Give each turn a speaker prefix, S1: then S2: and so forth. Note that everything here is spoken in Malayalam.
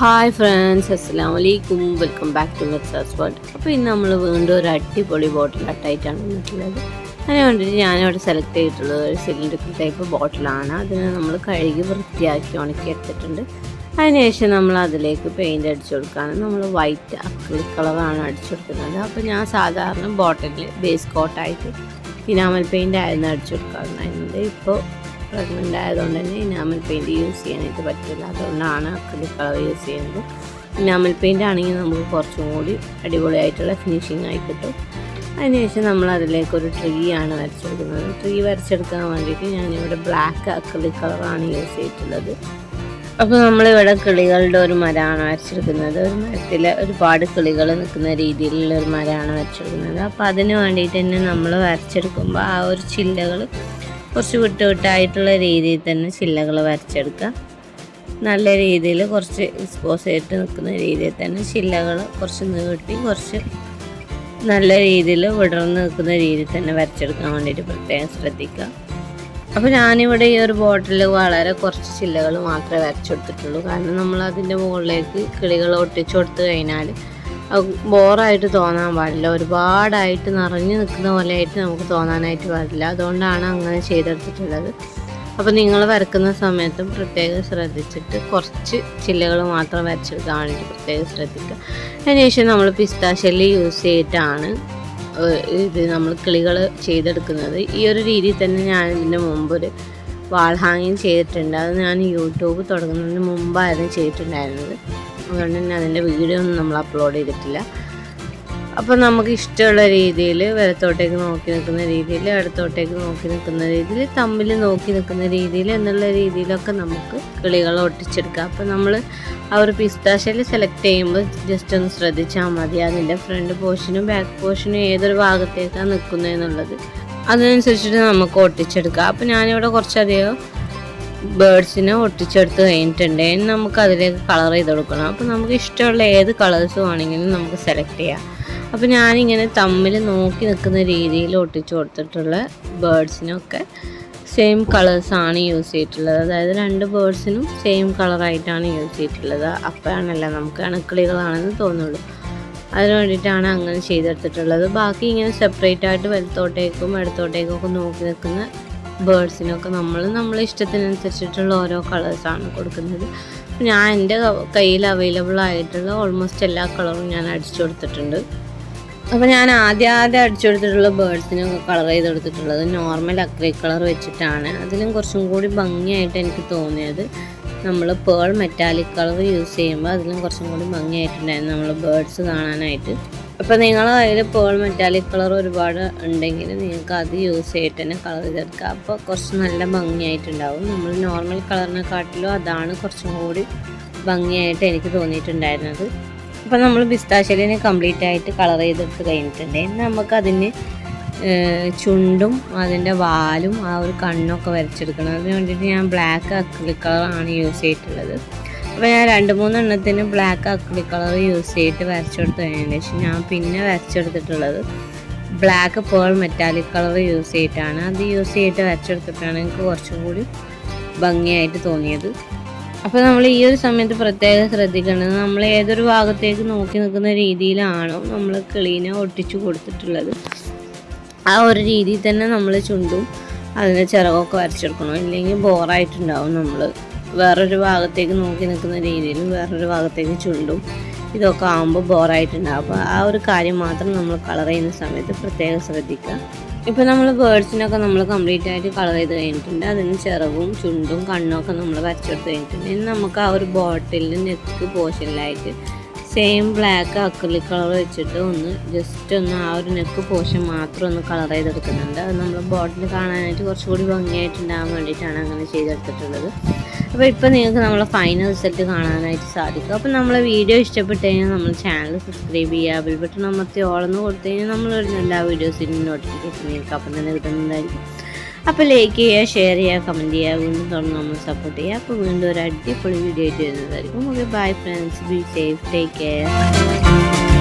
S1: ഹായ് ഫ്രണ്ട്സ്, അസ്സലാമു അലൈക്കും. Welcome back to Mirza's world. അപ്പോൾ ഇന്ന് നമ്മൾ വീണ്ടും ഒരു അടിപൊളി ബോട്ടിൽ ആയിട്ടാണ് വന്നിട്ടുള്ളത്. അതിന് വേണ്ടിയിട്ട് ഞാനിവിടെ സെലക്ട് ചെയ്തിട്ടുള്ളത് ഒരു സിലിണ്ടറിക്കൽ ടൈപ്പ് ബോട്ടിലാണ്. അതിന് നമ്മൾ കഴുകി വൃത്തിയാക്കി ഉണക്കി എടുത്തിട്ടുണ്ട്. അതിനുശേഷം നമ്മൾ അതിലേക്ക് പെയിൻറ്റ് അടിച്ചു കൊടുക്കുകയാണ്. നമ്മൾ വൈറ്റ് അക്രിലിക് കളറാണ് അടിച്ചു കൊടുക്കുന്നത്. അപ്പോൾ ഞാൻ സാധാരണ ബോട്ടിലിൽ ബേസ് കോട്ടായിട്ട് ഇനാമൽ പെയിൻ്റ് ആയിരുന്നു അടിച്ചു കൊടുക്കാറുണ്ടായിരുന്നത്. ഇപ്പോൾ പ്രഗ്നൻ്റ് ആയതുകൊണ്ട് തന്നെ ഇനാമൽ പെയിൻറ്റ് യൂസ് ചെയ്യാനായിട്ട് പറ്റില്ല. അതുകൊണ്ടാണ് അക്രിലിക് കളർ യൂസ് ചെയ്യുന്നത്. ഇനാമൽ പെയിൻ്റ് ആണെങ്കിൽ നമുക്ക് കുറച്ചും കൂടി അടിപൊളിയായിട്ടുള്ള ഫിനിഷിംഗ് ആയി കിട്ടും. അതിനുശേഷം നമ്മൾ അതിലേക്കൊരു ട്രീ ആണ് വരച്ചെടുക്കുന്നത്. ട്രീ വരച്ചെടുക്കാൻ വേണ്ടിയിട്ട് ഞാനിവിടെ ബ്ലാക്ക് അക്രിലിക് കളറാണ് യൂസ് ചെയ്തിട്ടുള്ളത്. അപ്പോൾ നമ്മളിവിടെ കിളികളുടെ ഒരു മരമാണ് വരച്ചെടുക്കുന്നത്. ഒരു മരത്തിൽ ഒരുപാട് കിളികൾ നിൽക്കുന്ന രീതിയിലുള്ള ഒരു മരമാണ് വരച്ചെടുക്കുന്നത്. അപ്പോൾ അതിന് വേണ്ടിയിട്ട് തന്നെ നമ്മൾ വരച്ചെടുക്കുമ്പോൾ ആ ഒരു ചില്ലകൾ കുറച്ച് വിട്ടായിട്ടുള്ള രീതിയിൽ തന്നെ ചില്ലകൾ വരച്ചെടുക്കുക. നല്ല രീതിയിൽ കുറച്ച് എക്സ്പോസ് ചെയ്തിട്ട് നിൽക്കുന്ന രീതിയിൽ തന്നെ ചില്ലകൾ കുറച്ച് നീട്ടി കുറച്ച് നല്ല രീതിയിൽ വിടർന്ന് നിൽക്കുന്ന രീതിയിൽ തന്നെ വരച്ചെടുക്കാൻ വേണ്ടിയിട്ട് പ്രത്യേകം ശ്രദ്ധിക്കുക. അപ്പോൾ ഞാനിവിടെ ഈ ഒരു ബോട്ടിൽ വളരെ കുറച്ച് ചില്ലകൾ മാത്രമേ വരച്ചെടുത്തിട്ടുള്ളൂ. കാരണം നമ്മൾ അതിൻ്റെ മുകളിലേക്ക് കിളികൾ ഒട്ടിച്ചു കൊടുത്തു കഴിഞ്ഞാൽ ബോറായിട്ട് തോന്നാൻ പാടില്ല. ഒരുപാടായിട്ട് നിറഞ്ഞു നിൽക്കുന്ന പോലെയായിട്ട് നമുക്ക് തോന്നാനായിട്ട് പാടില്ല. അതുകൊണ്ടാണ് അങ്ങനെ ചെയ്തെടുത്തിട്ടുള്ളത്. അപ്പോൾ നിങ്ങൾ വരക്കുന്ന സമയത്തും പ്രത്യേകം ശ്രദ്ധിച്ചിട്ട് കുറച്ച് ചില്ലകൾ മാത്രം വരച്ചെടുക്കാൻ വേണ്ടിയിട്ട് പ്രത്യേകം ശ്രദ്ധിക്കുക. അതിനുശേഷം നമ്മൾ പിസ്ത ഷെല്ല് യൂസ് ചെയ്തിട്ടാണ് ഇത് നമ്മൾ കിളികൾ ചെയ്തെടുക്കുന്നത്. ഈ ഒരു രീതിയിൽ തന്നെ ഞാൻ ഇതിൻ്റെ മുമ്പൊരു വാൾ ഹാങ്ങിങ് ചെയ്തിട്ടുണ്ട്. അത് ഞാൻ യൂട്യൂബ് തുടങ്ങുന്നതിന് മുമ്പായിരുന്നു ചെയ്തിട്ടുണ്ടായിരുന്നത്. അതുകൊണ്ട് തന്നെ അതിൻ്റെ വീഡിയോ ഒന്നും നമ്മൾ അപ്ലോഡ് ചെയ്തിട്ടില്ല. അപ്പോൾ നമുക്ക് ഇഷ്ടമുള്ള രീതിയിൽ വലത്തോട്ടേക്ക് നോക്കി നിൽക്കുന്ന രീതിയിൽ, ഇടത്തോട്ടേക്ക് നോക്കി നിൽക്കുന്ന രീതിയിൽ, തമ്മിൽ നോക്കി നിൽക്കുന്ന രീതിയിൽ എന്നുള്ള രീതിയിലൊക്കെ നമുക്ക് കിളികളെ ഒട്ടിച്ചെടുക്കാം. അപ്പോൾ നമ്മൾ ആ ഒരു പിസ്ത ഷെല്ല് സെലക്ട് ചെയ്യുമ്പോൾ ജസ്റ്റ് ഒന്ന് ശ്രദ്ധിച്ചാൽ മതി. അതിൻ്റെ ഫ്രണ്ട് പോർഷനും ബാക്ക് പോർഷനും ഏതൊരു ഭാഗത്തേക്കാണ് നിൽക്കുന്നതെന്നുള്ളത് അതിനനുസരിച്ചിട്ട് നമുക്ക് ഒട്ടിച്ചെടുക്കാം. അപ്പോൾ ഞാനിവിടെ കുറച്ചധികം ബേഡ്സിനെ ഒട്ടിച്ചെടുത്ത് കഴിഞ്ഞിട്ടുണ്ട്. നമുക്ക് അതിലേക്ക് കളർ ചെയ്ത് കൊടുക്കണം. അപ്പോൾ നമുക്ക് ഇഷ്ടമുള്ള ഏത് കളേഴ്സ് വേണമെങ്കിലും നമുക്ക് സെലക്ട് ചെയ്യാം. അപ്പോൾ ഞാനിങ്ങനെ തമ്മിൽ നോക്കി നിൽക്കുന്ന രീതിയിൽ ഒട്ടിച്ചു കൊടുത്തിട്ടുള്ള ബേഡ്സിനൊക്കെ സെയിം കളേഴ്സാണ് യൂസ് ചെയ്തിട്ടുള്ളത്. അതായത് രണ്ട് ബേഡ്സിനും സെയിം കളറായിട്ടാണ് യൂസ് ചെയ്തിട്ടുള്ളത്. അപ്പോഴാണല്ല നമുക്ക് അണുക്കിളികളാണെന്ന് തോന്നുള്ളൂ. അതിന് വേണ്ടിയിട്ടാണ് അങ്ങനെ ചെയ്തെടുത്തിട്ടുള്ളത്. ബാക്കി ഇങ്ങനെ സെപ്പറേറ്റ് ആയിട്ട് വലത്തോട്ടേക്കും ഇടത്തോട്ടേക്കും ഒക്കെ നോക്കി നിൽക്കുന്ന ബേഡ്സിനൊക്കെ നമ്മളെ ഇഷ്ടത്തിനനുസരിച്ചിട്ടുള്ള ഓരോ കളേഴ്സാണ് കൊടുക്കുന്നത്. ഞാൻ എൻ്റെ കയ്യിൽ അവൈലബിൾ ആയിട്ടുള്ള ഓൾമോസ്റ്റ് എല്ലാ കളറും ഞാൻ അടിച്ചു കൊടുത്തിട്ടുണ്ട്. അപ്പോൾ ഞാൻ ആദ്യം അടിച്ചു കൊടുത്തിട്ടുള്ള ബേഡ്സിനൊക്കെ കളർ ചെയ്ത് കൊടുത്തിട്ടുള്ളത് നോർമൽ അക്രിലിക് കളർ വെച്ചിട്ടാണ്. അതിലും കുറച്ചും കൂടി ഭംഗിയായിട്ട് എനിക്ക് തോന്നിയത് നമ്മൾ പേൾ മെറ്റാലിക് കളർ യൂസ് ചെയ്യുമ്പോൾ അതിലും കുറച്ചും കൂടി ഭംഗിയായിട്ടുണ്ടായിരുന്നു നമ്മൾ ബേഡ്സ് കാണാനായിട്ട്. അപ്പോൾ നിങ്ങളുടെ കയ്യിൽ പേൾ മെറ്റാലിക് കളർ ഒരുപാട് ഉണ്ടെങ്കിൽ നിങ്ങൾക്ക് അത് യൂസ് ചെയ്തിട്ട് തന്നെ കളർ ചെയ്തെടുക്കുക. അപ്പോൾ കുറച്ച് നല്ല ഭംഗിയായിട്ടുണ്ടാവും. നമ്മൾ നോർമൽ കളറിനെക്കാട്ടിലും അതാണ് കുറച്ചും കൂടി ഭംഗിയായിട്ട് എനിക്ക് തോന്നിയിട്ടുണ്ടായിരുന്നത്. അപ്പോൾ നമ്മൾ പിസ്ത ഷെല്ലിനെ കംപ്ലീറ്റ് ആയിട്ട് കളർ ചെയ്തെടുത്ത് കഴിഞ്ഞിട്ടുണ്ടെങ്കിൽ നമുക്കതിന് ചുണ്ടും അതിൻ്റെ വാലും ആ ഒരു കണ്ണൊക്കെ വരച്ചെടുക്കണം. അതിന് വേണ്ടിയിട്ട് ഞാൻ ബ്ലാക്ക് അക്രിലിക് കളറാണ് യൂസ് ചെയ്തിട്ടുള്ളത്. അപ്പോൾ ഞാൻ 2-3 എണ്ണത്തിന് ബ്ലാക്ക് അക്രിലിക് കളർ യൂസ് ചെയ്തിട്ട് വരച്ചെടുത്ത് കഴിഞ്ഞതിന് ശേഷം ഞാൻ പിന്നെ വരച്ചെടുത്തിട്ടുള്ളത് black pearl metallic colour use ചെയ്തിട്ടാണ്. അത് യൂസ് ചെയ്തിട്ട് വരച്ചെടുത്തിട്ടാണ് എനിക്ക് കുറച്ചും കൂടി ഭംഗിയായിട്ട് തോന്നിയത്. അപ്പോൾ നമ്മൾ ഈ ഒരു സമയത്ത് പ്രത്യേകം ശ്രദ്ധിക്കേണ്ടത് നമ്മൾ ഏതൊരു ഭാഗത്തേക്ക് നോക്കി നിൽക്കുന്ന രീതിയിലാണോ നമ്മൾ കിളീനെ ഒട്ടിച്ചു കൊടുത്തിട്ടുള്ളത് ആ ഒരു രീതിയിൽ തന്നെ നമ്മൾ ചുണ്ടും അതിൻ്റെ ചിറകൊക്കെ വരച്ചെടുക്കണം. ഇല്ലെങ്കിൽ ബോറായിട്ടുണ്ടാവും. നമ്മൾ വേറൊരു ഭാഗത്തേക്ക് നോക്കി നിൽക്കുന്ന രീതിയിലും വേറൊരു ഭാഗത്തേക്ക് ചുണ്ടും ഇതൊക്കെ ആകുമ്പോൾ ബോറായിട്ടുണ്ടാകും. അപ്പോൾ ആ ഒരു കാര്യം മാത്രം നമ്മൾ കളർ ചെയ്യുന്ന സമയത്ത് പ്രത്യേകം ശ്രദ്ധിക്കുക. ഇപ്പോൾ നമ്മൾ ബേഡ്സിനൊക്കെ നമ്മൾ കംപ്ലീറ്റ് ആയിട്ട് കളർ ചെയ്ത് കഴിഞ്ഞിട്ടുണ്ട്. അതിന് ചിറകും ചുണ്ടും കണ്ണൊക്കെ നമ്മൾ വരച്ചെടുത്ത് കഴിഞ്ഞിട്ടുണ്ട്. ഇനി നമുക്ക് ആ ഒരു ബോട്ടിലിൻ്റെ നെക്ക് പോർഷനിലായിട്ട് സെയിം ബ്ലാക്ക് അക്രിലിക് കളർ വെച്ചിട്ട് ജസ്റ്റ് ആ ഒരു നെക്ക് പോർഷൻ മാത്രം ഒന്ന് കളർ ചെയ്തെടുക്കുന്നുണ്ട്. അത് നമ്മൾ ബോട്ടിൽ കാണാനായിട്ട് കുറച്ചുകൂടി ഭംഗിയായിട്ടുണ്ടാകാൻ വേണ്ടിയിട്ടാണ് അങ്ങനെ ചെയ്തെടുത്തിട്ടുള്ളത്. അപ്പോൾ ഇപ്പോൾ നിങ്ങൾക്ക് നമ്മളെ ഫൈനൽ റിസൾട്ട് കാണാനായിട്ട് സാധിക്കും. അപ്പോൾ നമ്മളെ വീഡിയോ ഇഷ്ടപ്പെട്ട് കഴിഞ്ഞാൽ നമ്മൾ ചാനൽ സബ്സ്ക്രൈബ് ചെയ്യുക, ബെൽ ബട്ടൺ അമർത്തി ഓളെന്ന് കൊടുത്തു കഴിഞ്ഞാൽ നമ്മൾ വരുന്ന എല്ലാ വീഡിയോസിനും നോട്ടിഫിക്കേഷൻ നിങ്ങൾക്ക് അപ്പം തന്നെ കിട്ടുന്നതായിരിക്കും. അപ്പോൾ ലൈക്ക് ചെയ്യുക, ഷെയർ ചെയ്യുക, കമൻറ്റ് ചെയ്യുക, വീണ്ടും തുടർന്ന് നമ്മൾ സപ്പോർട്ട് ചെയ്യുക. അപ്പോൾ വീണ്ടും ഒരു അടിപൊളി വീഡിയോ ആയിട്ട് വരുന്നതായിരിക്കും. Okay, bye friends, be safe, take care.